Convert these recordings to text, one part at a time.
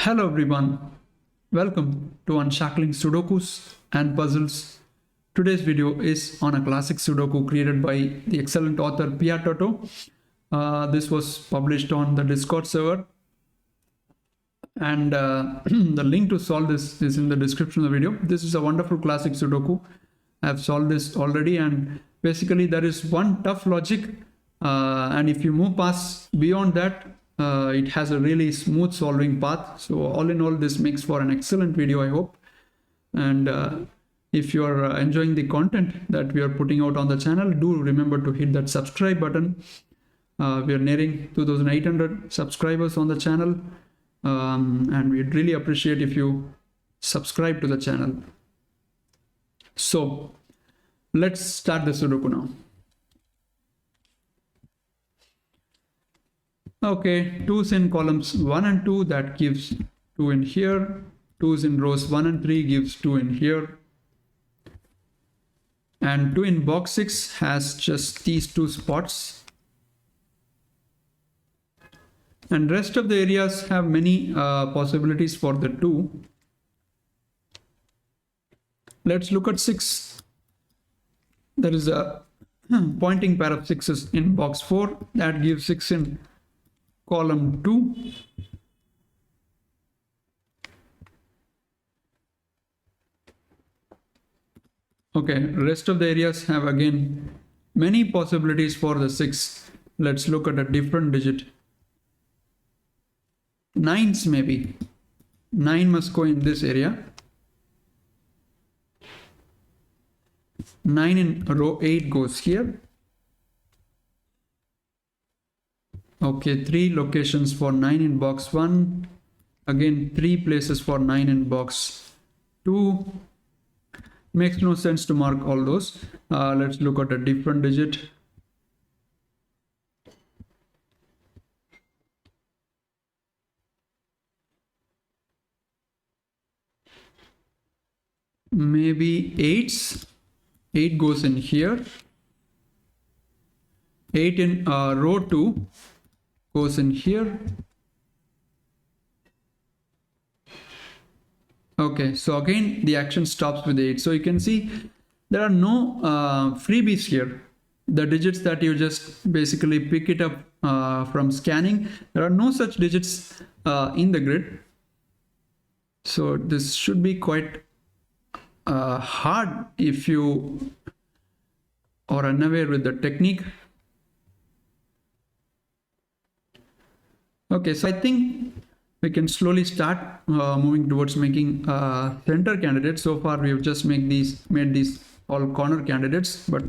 Hello everyone, welcome to Unshackling Sudokus and Puzzles. Today's video is on a classic Sudoku created by the excellent author Piatato. This was published on the Discord server, and the link to solve this is in the description of the video. This is a wonderful classic Sudoku. I have solved this already, and basically there is one tough logic, and if you move past beyond that, it has a really smooth solving path. So all in all, this makes for an excellent video, I hope. And if you are enjoying the content that we are putting out on the channel, do remember to hit that subscribe button. We are nearing 2,800 subscribers on the channel, and we'd really appreciate if you subscribe to the channel. So let's start the Sudoku now. Okay, 2's in columns 1 and 2, that gives 2 in here. 2's in rows 1 and 3 gives 2 in here. And 2 in box 6 has just these 2 spots. And rest of the areas have many possibilities for the 2. Let's look at 6. There is a pointing pair of 6's in box 4, that gives 6 in column 2. Okay, rest of the areas have again many possibilities for the 6. Let's look at a different digit. 9's maybe. 9 must go in this area. 9 in row 8 goes here. Okay, 3 locations for 9 in box 1. Again, 3 places for 9 in box 2. Makes no sense to mark all those. Let's look at a different digit. Maybe 8's. 8 goes in here. 8 in row 2 goes in here. Okay, so again the action stops with 8. So you can see there are no freebies here. The digits that you just basically pick it up from scanning, there are no such digits in the grid. So this should be quite hard if you are unaware with the technique. Okay, so I think we can slowly start moving towards making center candidates. So far we have just made these all corner candidates, but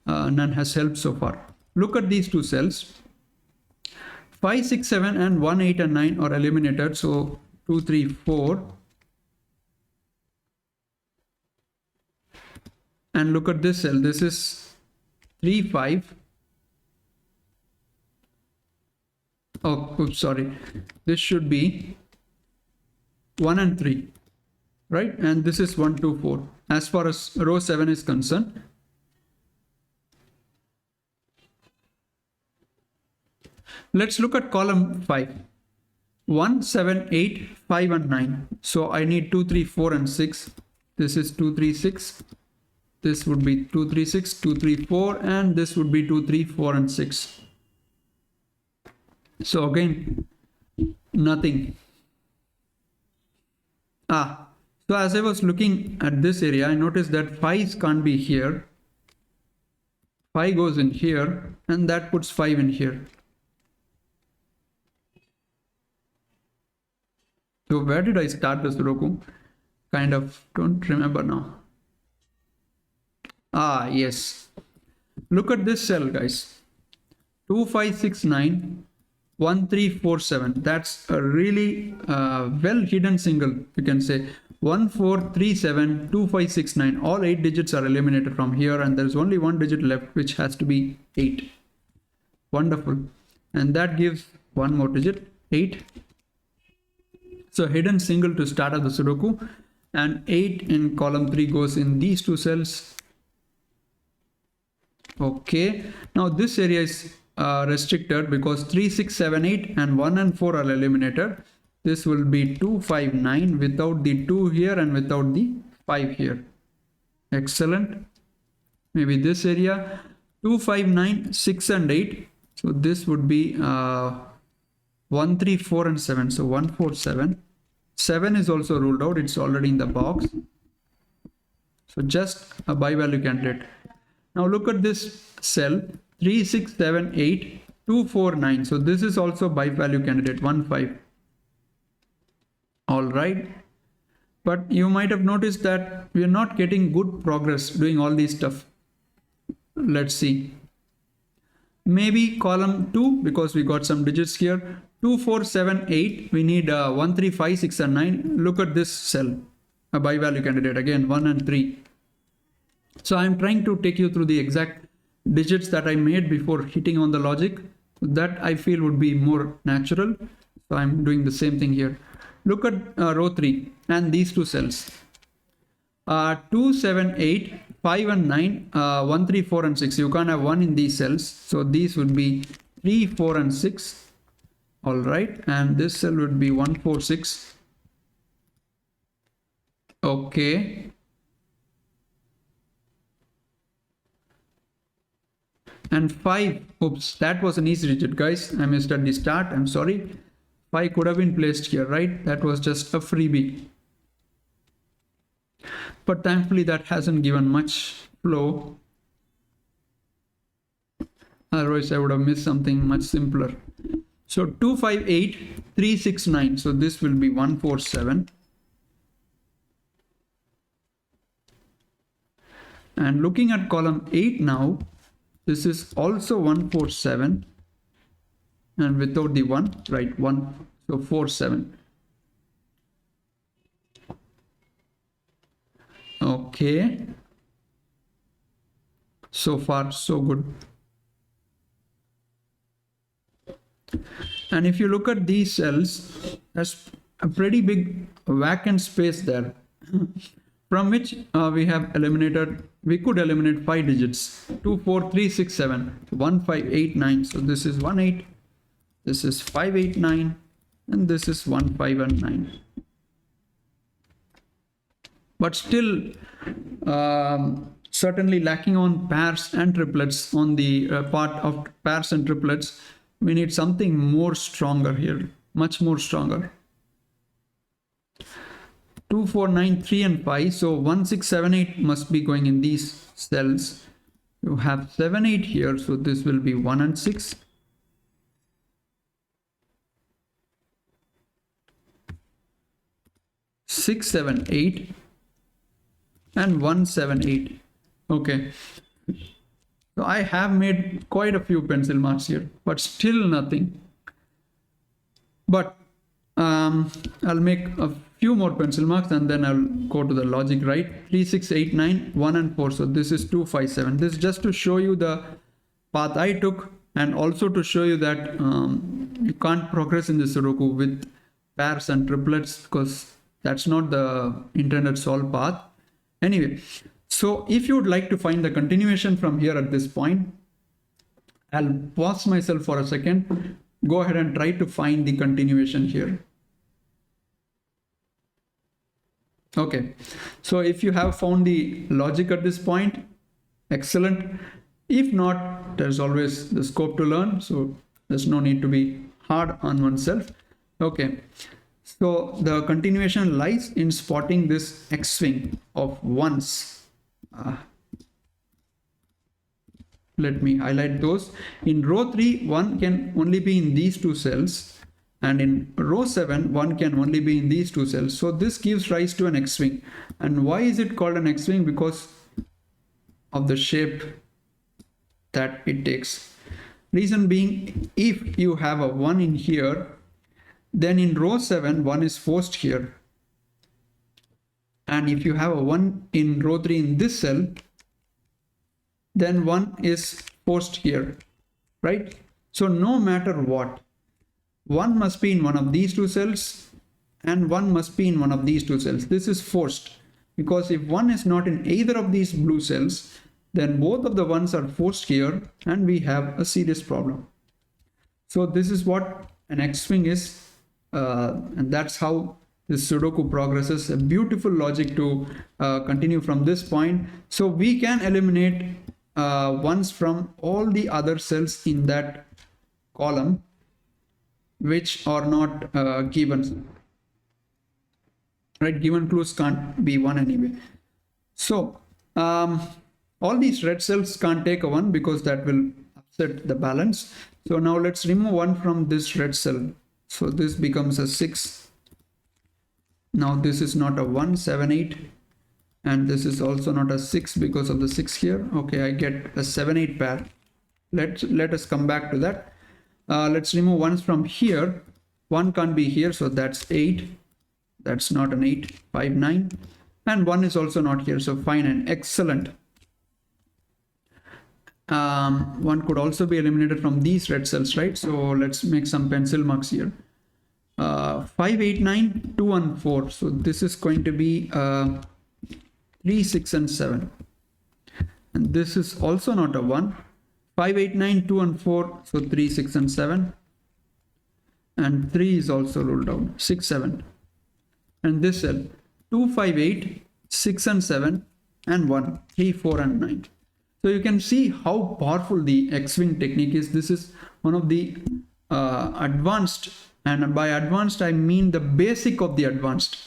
none has helped so far. Look at these 2 cells. 5, 6, 7 and 1, 8 and 9 are eliminated. So 2, 3, 4. And look at this cell. This is 3, 5. Oh, oops, sorry. This should be 1 and 3, right? And this is 1, 2, 4. As far as row 7 is concerned. Let's look at column 5. 1, 7, 8, 5 and 9. So I need 2, 3, 4 and 6. This is 2, 3, 6. This would be 2, 3, 6, 2, 3, 4, and this would be 2, 3, 4 and 6. So again, nothing. So as I was looking at this area, I noticed that 5's can't be here. 5 goes in here, and that puts 5 in here. So where did I start the Sudoku? Kind of don't remember now. Yes. Look at this cell, guys. 2, 5, 6, 9. 1, 3, 4, 7. That's a really well hidden single, you can say. 1, 4, 3, 7, 2, 5, 6, 9. All 8 digits are eliminated from here, and there is only 1 digit left, which has to be 8. Wonderful. And that gives one more digit, 8. So hidden single to start of the Sudoku. And 8 in column 3 goes in these 2 cells. Okay. Now this area is restricted because 3, 6, 7, 8 and 1 and 4 are eliminated. this will be 259 without the 2 here and without the 5 here. Excellent. Maybe this area 259, 6 and 8. So this would be 1, 3, 4 and 7. So 1, 4, 7. 7 is also ruled out. It's already in the box. So just a by value candidate. Now look at this cell 3, 6, 7, 8, 2, 4, 9. So this is also by value candidate 1, 5. All right. But you might have noticed that we are not getting good progress doing all these stuff. Let's see. Maybe column 2, because we got some digits here. 2, 4, 7, 8. We need 1, 3, 5, 6 and 9. Look at this cell. A by value candidate. Again 1 and 3. So I'm trying to take you through the exact digits that I made before hitting on the logic. That I feel would be more natural. So I'm doing the same thing here. Look at row 3 and these two cells. 2, 7, 8, 5 and 9, 1, 3, 4 and 6. You can't have 1 in these cells. So these would be 3, 4 and 6. All right. And this cell would be 1, 4, 6. Okay. And 5. Oops, that was an easy digit, guys. I missed at the start. I'm sorry. 5 could have been placed here, right? That was just a freebie. But thankfully that hasn't given much flow. Otherwise I would have missed something much simpler. So 2, 5, 8, 3, 6, 9. So this will be 1, 4, 7. And looking at column 8 now, this is also 1, 4, 7. And without the 1, right, 1, so 4, 7. Okay. So far, so good. And if you look at these cells, there's a pretty big vacant space there, from which we have eliminated, we could eliminate 5 digits. 2, 4, 3, 6, 7, 1, 5, 8, 9. So this is 1, 8. This is 5, 8, 9, and this is 1, 5 and 9. But still certainly lacking on pairs and triplets. On the part of pairs and triplets, we need something more stronger here, much more stronger. 2, 4, 9, 3 and 5. So 1, 6, 7, 8 must be going in these cells. You have 7, 8 here. So this will be 1 and 6. 6, 7, 8 and 1, 7, 8. Okay. So I have made quite a few pencil marks here, but still nothing. But I'll make a few more pencil marks and then I'll go to the logic, right? 3, 6, 8, 9, 1 and 4. So this is 2, 5, 7. This is just to show you the path I took, and also to show you that you can't progress in the Sudoku with pairs and triplets, because that's not the intended solve path. Anyway, so if you would like to find the continuation from here at this point, I'll pause myself for a second. Go ahead and try to find the continuation here. Okay, so if you have found the logic at this point, excellent. If not, there's always the scope to learn. So there's no need to be hard on oneself. Okay. So the continuation lies in spotting this X-swing of ones. Let me highlight those. In row 3, 1 can only be in these two cells. And in row 7, 1 can only be in these two cells. So this gives rise to an X-swing. And why is it called an X-swing? Because of the shape that it takes. Reason being, if you have a 1 in here, then in row 7, 1 is forced here. And if you have a 1 in row 3 in this cell, then 1 is forced here, right? So no matter what, 1 must be in one of these two cells and 1 must be in one of these two cells. This is forced, because if 1 is not in either of these blue cells, then both of the ones are forced here and we have a serious problem. So this is what an X-swing is. And that's how this Sudoku progresses. A beautiful logic to continue from this point. So we can eliminate ones from all the other cells in that column which are not given. Right, given clues can't be 1 anyway. So all these red cells can't take a 1 because that will upset the balance. So now let's remove 1 from this red cell. So this becomes a 6. Now this is not a 1, 7, 8. And this is also not a 6 because of the 6 here. Okay, I get a 7, 8 pair. Let us come back to that. Let's remove 1s from here. 1 can't be here, so that's 8. That's not an 8. 5, 9. And 1 is also not here, so 5, 9. Excellent. 1 could also be eliminated from these red cells, right? So let's make some pencil marks here. 5, 8, 9, 2 and 4. So this is going to be 3, 6 and 7. And this is also not a 1. 5, 8, 9, 2 and 4. So 3, 6 and 7. And 3 is also ruled out. 6, 7. And this cell 2, 5, 8, 6 and 7 and 1, 3, 4 and 9. So you can see how powerful the X-Wing technique is. This is one of the advanced, and by advanced I mean the basic of the advanced.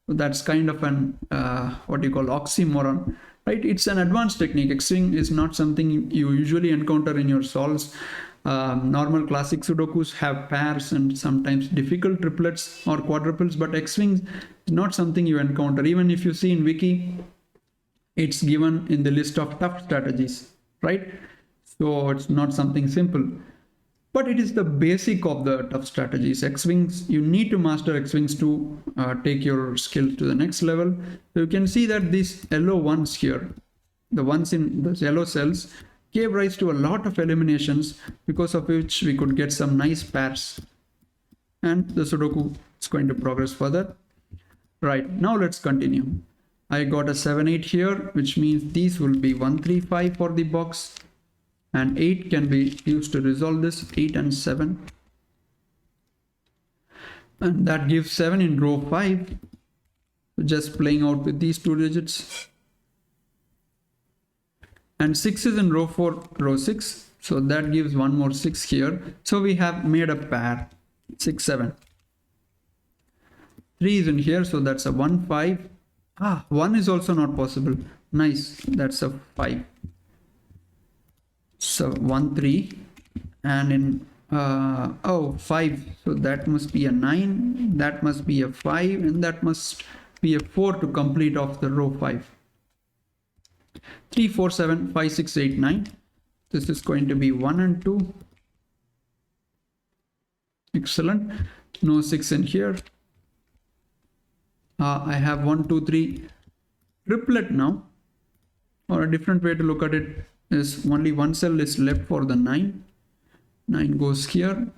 So that's kind of an what you call oxymoron, right? It's an advanced technique. X-Wing is not something you usually encounter in your solves. Normal classic Sudokus have pairs and sometimes difficult triplets or quadruples, but X-Wing is not something you encounter. Even if you see in Wiki, it's given in the list of tough strategies, right? So it's not something simple, but it is the basic of the tough strategies. X-Wings, you need to master X-Wings to take your skills to the next level. So you can see that these yellow ones here, the ones in the yellow cells, gave rise to a lot of eliminations, because of which we could get some nice pairs. And the Sudoku is going to progress further. Right, now let's continue. I got a 7, 8 here, which means these will be 1, 3, 5 for the box. And 8 can be used to resolve this, 8 and 7. And that gives 7 in row 5. Just playing out with these 2 digits. And 6 is in row 4, row 6. So that gives 1 more 6 here. So we have made a pair, 6, 7. 3 is in here, so that's a 1, 5. 1 is also not possible. Nice, that's a 5. So 1, 3. And in 5. So that must be a 9. That must be a 5. And that must be a 4 to complete off the row 5. 3, 4, 7, 5, 6, 8, 9. This is going to be 1 and 2. Excellent. No 6 in here. I have 1, 2, 3 triplet now. Or a different way to look at it is only one cell is left for the 9. 9 goes here.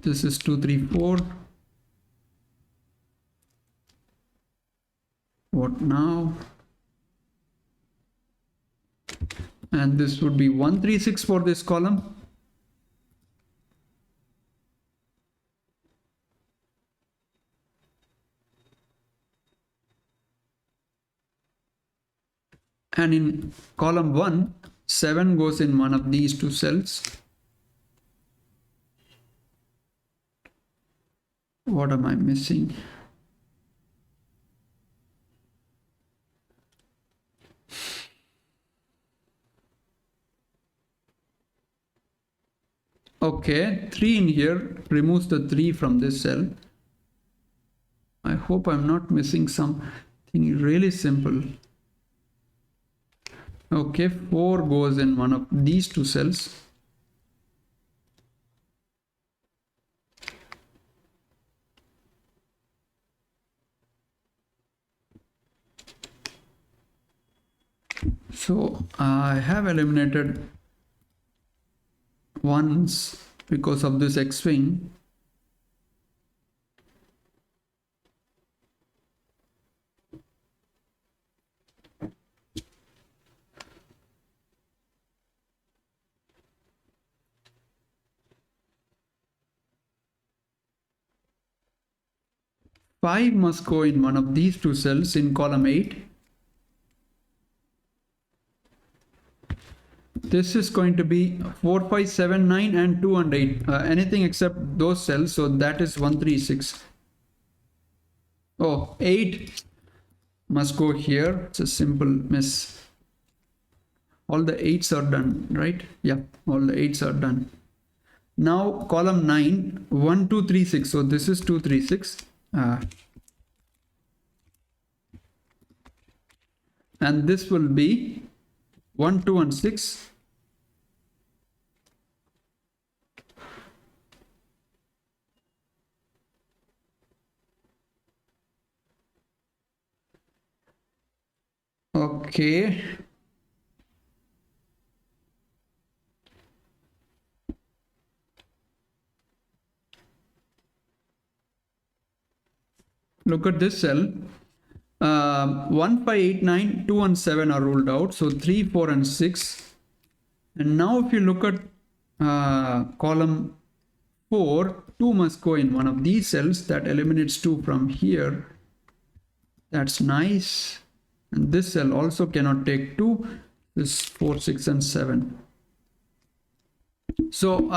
This is 2, 3, 4. What now? And this would be 1, 3, 6 for this column. And in column 1, 7 goes in one of these 2 cells. What am I missing? Okay, 3 in here removes the 3 from this cell. I hope I'm not missing something really simple. Okay, 4 goes in one of these 2 cells. So I have eliminated ones because of this X-Wing. 5 must go in one of these two cells in column 8. This is going to be 4, 5, 7, 9 and 2 and 8. Anything except those cells. So that is 1, 3, 6. Oh, 8 must go here. It's a simple mess. All the 8s are done, right? Yeah, all the 8s are done. Now column 9, 1, 2, 3, 6. So this is 2, 3, 6. And this will be 1, 2 and 6. Okay. Look at this cell. 1, 5, 8, 9, 2 and 7 are ruled out. So 3, 4 and 6. And now if you look at column 4, 2 must go in one of these cells. That eliminates 2 from here. That's nice. And this cell also cannot take 2. This 4, 6 and 7. So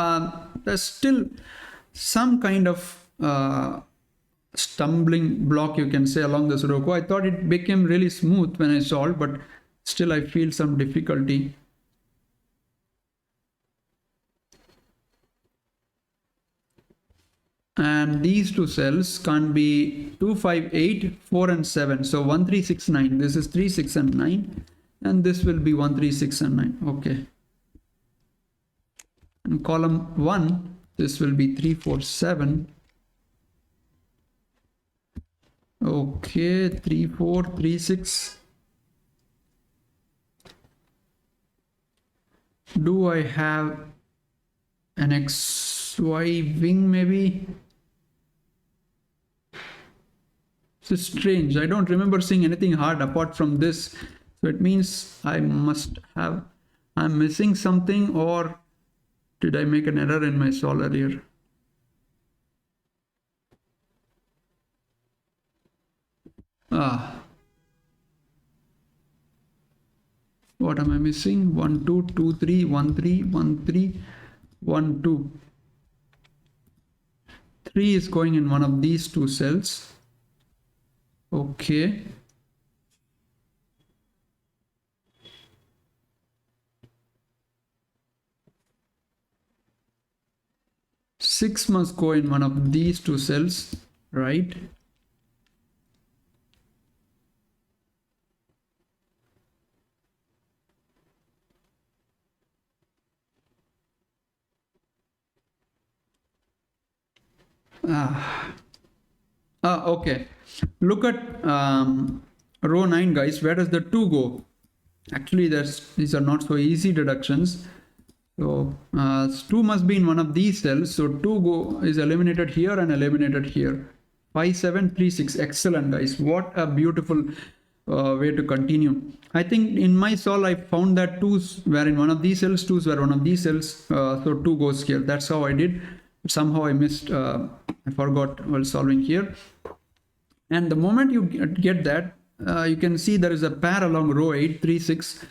there's still some kind of stumbling block, you can say, along the Sudoku. I thought it became really smooth when I solved, but still I feel some difficulty. And these two cells can be 2, 5, 8, 4 and 7. So 1, 3, 6, 9. This is 3, 6 and 9. And this will be 1, 3, 6 and 9. Okay. And column 1, this will be 3, 4, 7. Okay, 3, 4, 3, 6. Do I have an XY wing maybe? This is strange. I don't remember seeing anything hard apart from this. So it means I'm missing something, or did I make an error in my solver here? What am I missing? 1, 2, 2, 3, 1, 3, 1, 3, 1, 2. 3 is going in one of these two cells. Okay. Six must go in one of these two cells, right? Okay. Look at row 9, guys. Where does the 2 go? Actually, these are not so easy deductions. So 2 must be in one of these cells. So 2 is eliminated here and eliminated here. 5, 7, 3, 6. Excellent, guys. What a beautiful way to continue. I think in my solve, I found that 2s were in one of these cells, 2s were one of these cells. So 2 goes here. That's how I did. Somehow I missed, I forgot while solving here. And the moment you get that, you can see there is a pair along row 8, 3, 6.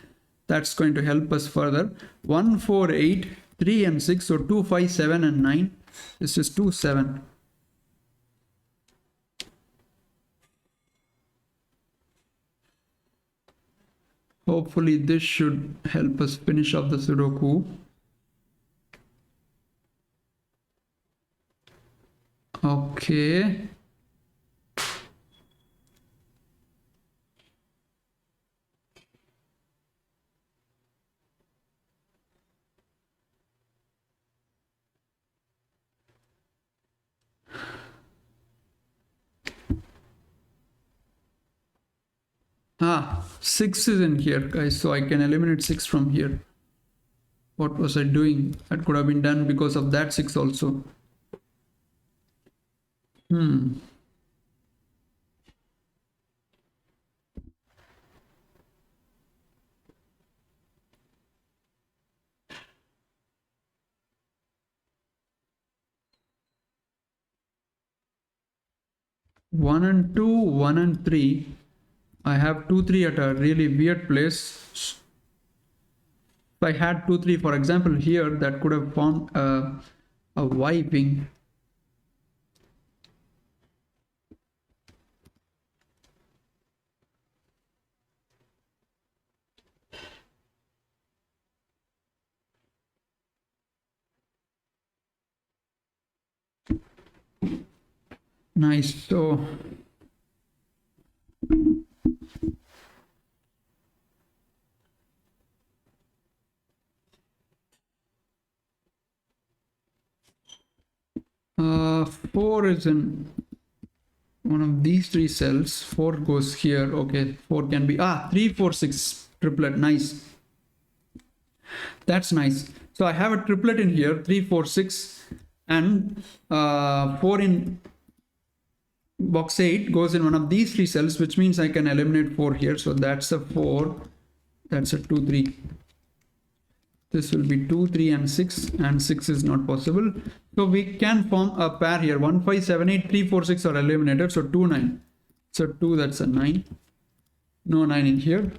That's going to help us further. 1, 4, 8, 3 and 6. So 2, 5, 7 and 9. This is 2, 7. Hopefully this should help us finish off the Sudoku. Okay. Ah, 6 is in here, guys, so I can eliminate 6 from here. What was I doing? That could have been done because of that 6 also. 1 and 2, 1 and 3. I have 2, 3 at a really weird place. If I had 2, 3, for example, here, that could have formed a Y wing. Nice. So four is in one of these three cells. 4 goes here. Okay, 4 can be 3, 4, 6 triplet. Nice. That's nice. So I have a triplet in here, 3, 4, 6, and 4 in box 8 goes in one of these three cells, which means I can eliminate 4 here. So that's a 4, that's a 2, 3. This will be 2, 3, and 6 is not possible. So we can form a pair here. 1, 5, 7, 8, 3, 4, 6 are eliminated. So 2, 9. So 2, that's a 9. No 9 in here.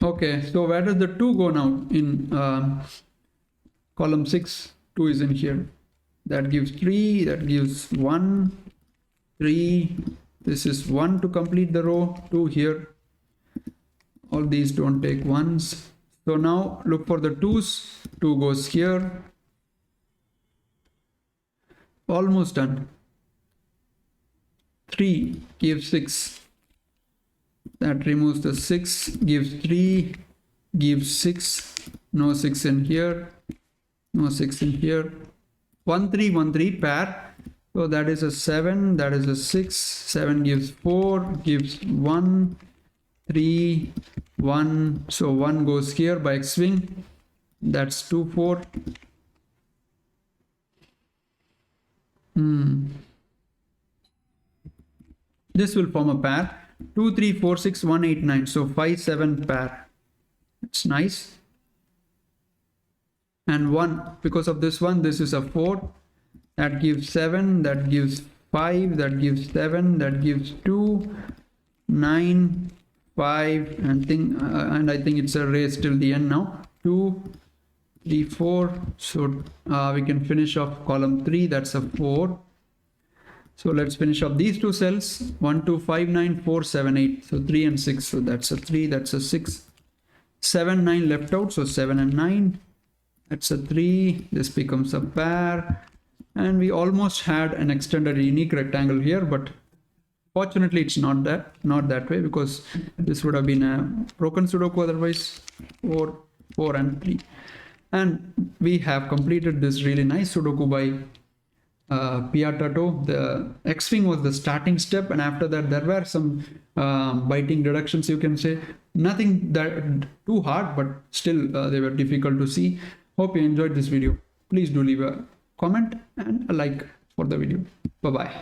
Okay, so where does the 2 go now? In column 6, 2 is in here. That gives 3, that gives 1, 3. This is 1 to complete the row, 2 here. All these don't take ones. So now look for the 2's. 2 goes here. Almost done. 3 gives 6. That removes the 6, gives 3, gives 6. No 6 in here. No 6 in here. 1, 3, 1, 3 pair. So that is a 7, that is a 6. 7 gives 4, gives 1, 3, 1. So 1 goes here by X-wing. That's 2, 4. This will form a pair. 2, 3, 4, 6, 1, 8, 9. So 5, 7 pair. It's nice. And 1, because of this one, this is a 4. That gives 7, that gives 5, that gives 7, that gives 2, 9, 5, and I think it's a race till the end now. 2, 3, 4. So we can finish off column 3. That's a 4. So let's finish up these two cells. 1, 2, 5, 9, 4, 7, 8. So 3 and 6. So that's a 3, that's a 6. 7, 9 left out. So 7 and 9. That's a 3. This becomes a pair. And we almost had an extended unique rectangle here, but fortunately it's not that way, because this would have been a broken Sudoku otherwise. 4, 4 and 3. And we have completed this really nice Sudoku by Piatato. The X-wing was the starting step, and after that there were some biting deductions, you can say. Nothing that too hard, but still they were difficult to see. Hope you enjoyed this video. Please do leave a comment and a like for the video. Bye bye.